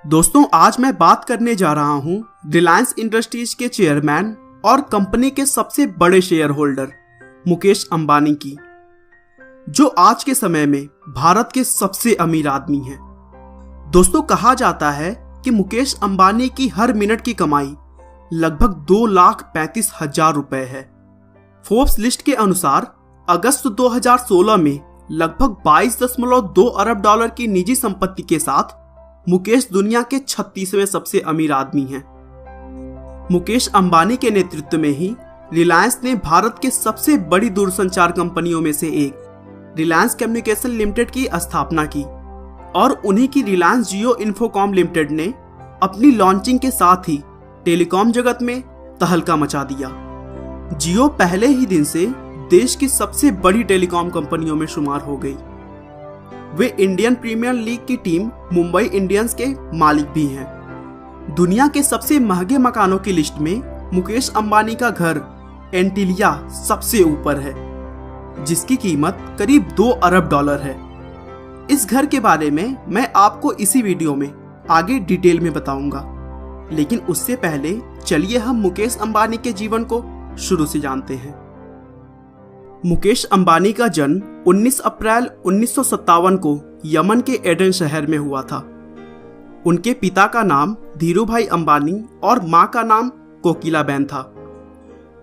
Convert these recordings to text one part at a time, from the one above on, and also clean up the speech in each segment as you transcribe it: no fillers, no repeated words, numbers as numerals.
दोस्तों, आज मैं बात करने जा रहा हूं रिलायंस इंडस्ट्रीज के चेयरमैन और कंपनी के सबसे बड़े शेयर होल्डर मुकेश अंबानी की, जो आज के समय में भारत के सबसे अमीर आदमी हैं। दोस्तों, कहा जाता है कि मुकेश अंबानी की हर मिनट की कमाई लगभग 2,35,000 रुपए है। फोर्ब्स लिस्ट के अनुसार अगस्त 2016 में लगभग 22.2 अरब डॉलर की निजी संपत्ति के साथ मुकेश दुनिया के 36वें सबसे अमीर आदमी हैं। मुकेश अंबानी के नेतृत्व में ही रिलायंस ने भारत के सबसे बड़ी दूरसंचार कंपनियों में से एक रिलायंस कम्युनिकेशन लिमिटेड की स्थापना की और उन्हीं की रिलायंस जियो इन्फोकॉम लिमिटेड ने अपनी लॉन्चिंग के साथ ही टेलीकॉम जगत में तहलका मचा दिया। जियो पहले ही दिन से देश की सबसे बड़ी टेलीकॉम कंपनियों में शुमार हो गई। वे इंडियन प्रीमियर लीग की टीम मुंबई इंडियंस के मालिक भी हैं। दुनिया के सबसे महंगे मकानों की लिस्ट में मुकेश अंबानी का घर एंटिलिया सबसे ऊपर है, जिसकी कीमत करीब 2 अरब डॉलर है। इस घर के बारे में मैं आपको इसी वीडियो में आगे डिटेल में बताऊंगा, लेकिन उससे पहले चलिए हम मुकेश अंबानी के जीवन को शुरू से जानते हैं। मुकेश अंबानी का जन्म 19 अप्रैल 1957 को यमन के एडन शहर में हुआ था। उनके पिता का नाम धीरूभाई अंबानी और मां का नाम कोकिलाबेन था।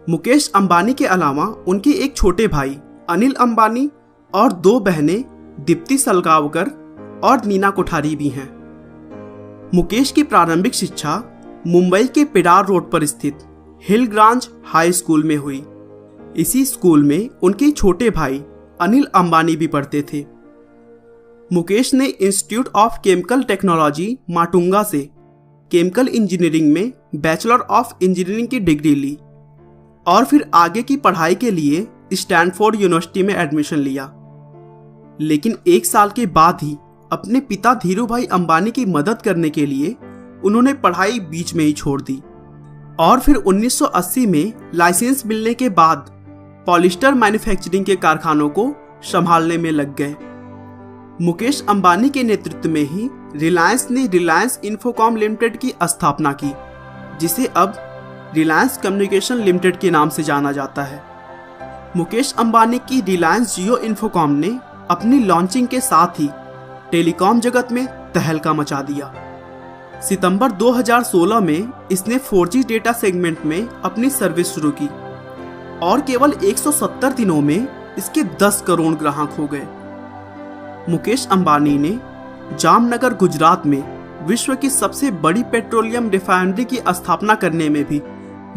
मुकेश अंबानी के अलावा उनके एक छोटे भाई अनिल अंबानी और 2 बहनें दीप्ति सलगावकर और नीना कोठारी भी हैं। मुकेश की प्रारंभिक शिक्षा मुंबई के पिडार रोड पर स्थित हिलग्रांज हाई स्कूल में हुई। इसी स्कूल में उनके छोटे भाई अनिल अंबानी भी पढ़ते थे। मुकेश ने institute of chemical technology Matunga से केमिकल इंजीनियरिंग में बैचलर ऑफ इंजीनियरिंग की डिग्री ली और फिर आगे की पढ़ाई के लिए स्टैनफोर्ड यूनिवर्सिटी में एडमिशन लिया। लेकिन 1 साल के बाद ही अपने पिता धीरूभाई अंबानी की मदद करने के लिए उन्होंने पढ़ाई बीच में ही छोड़ दी और फिर 1980 में लाइसेंस मिलने के बाद पॉलिस्टर मैन्युफैक्चरिंग के कारखानों को संभालने में लग गए। मुकेश अंबानी के नेतृत्व में ही रिलायंस ने रिलायंस इन्फोकॉम लिमिटेड की स्थापना की, जिसे अब रिलायंस कम्युनिकेशन लिमिटेड के नाम से जाना जाता है। मुकेश अंबानी की रिलायंस जियो इन्फोकॉम ने अपनी लॉन्चिंग के साथ ही टेलीकॉम जगत में तहलका मचा दिया। सितंबर 2016 में इसने 4G डेटा सेगमेंट में अपनी सर्विस शुरू की और केवल 170 दिनों में इसके 10 करोड़ ग्राहक हो गए। मुकेश अंबानी ने जामनगर गुजरात में विश्व की सबसे बड़ी पेट्रोलियम रिफाइनरी की स्थापना करने में भी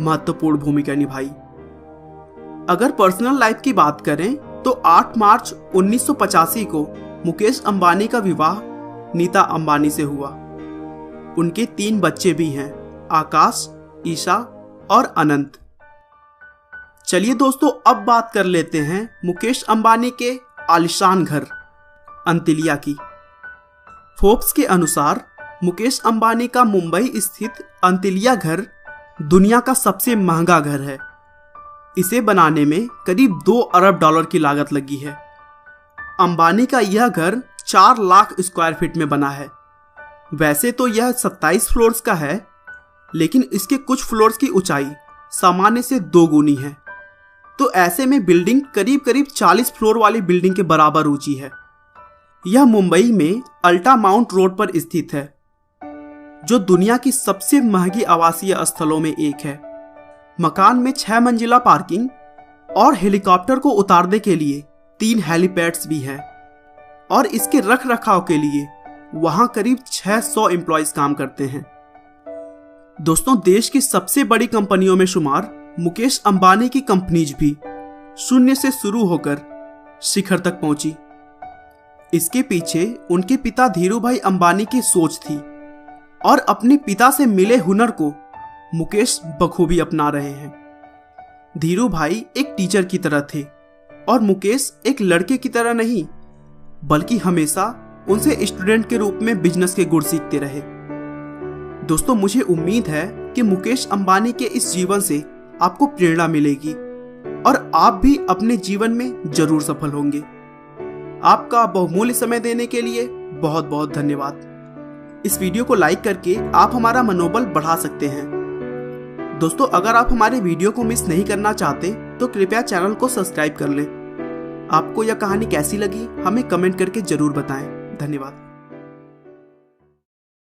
महत्वपूर्ण भूमिका निभाई। अगर पर्सनल लाइफ की बात करें तो 8 मार्च 1985 को मुकेश अंबानी का विवाह नीता अंबानी से हुआ। उनके 3 बच्चे भी हैं, आकाश, ईशा और अनंत। चलिए दोस्तों, अब बात कर लेते हैं मुकेश अंबानी के आलिशान घर अंतिलिया की। फोर्ब्स के अनुसार मुकेश अंबानी का मुंबई स्थित अंतिलिया घर दुनिया का सबसे महंगा घर है। इसे बनाने में करीब 2 अरब डॉलर की लागत लगी है। अंबानी का यह घर 4 लाख स्क्वायर फीट में बना है। वैसे तो यह 27 फ्लोर्स का है, लेकिन इसके कुछ फ्लोर्स की ऊंचाई सामान्य से 2 गुनी है, तो ऐसे में बिल्डिंग करीब 40 फ्लोर वाली बिल्डिंग के बराबर ऊंची है। यह मुंबई में अल्टा माउंट रोड पर स्थित है, जो दुनिया की सबसे महंगी आवासीय स्थलों में एक है। मकान में 6 मंजिला पार्किंग और हेलीकॉप्टर को उतारने के लिए 3 हेलीपैड्स भी हैं और इसके रख रखाव के लिए वहां करीब 600 एम्प्लॉयज काम करते हैं। दोस्तों, देश की सबसे बड़ी कंपनियों में शुमार मुकेश अंबानी की कंपनीज भी शून्य से शुरू होकर शिखर तक पहुंची। इसके पीछे उनके पिता धीरूभाई अंबानी की सोच थी और अपने पिता से मिले हुनर को मुकेश बखूबी अपना रहे हैं। धीरूभाई एक टीचर की तरह थे और मुकेश एक लड़के की तरह नहीं, बल्कि हमेशा उनसे स्टूडेंट के रूप में बिजनेस के गुण सीखते रहे। दोस्तों, मुझे उम्मीद है कि मुकेश अंबानी के इस जीवन से आपको प्रेरणा मिलेगी और आप भी अपने जीवन में जरूर सफल होंगे। आपका बहुमूल्य समय देने के लिए बहुत बहुत धन्यवाद। इस वीडियो को लाइक करके आप हमारा मनोबल बढ़ा सकते हैं। दोस्तों, अगर आप हमारे वीडियो को मिस नहीं करना चाहते तो कृपया चैनल को सब्सक्राइब कर लें। आपको यह कहानी कैसी लगी हमें कमेंट करके जरूर बताएं। धन्यवाद।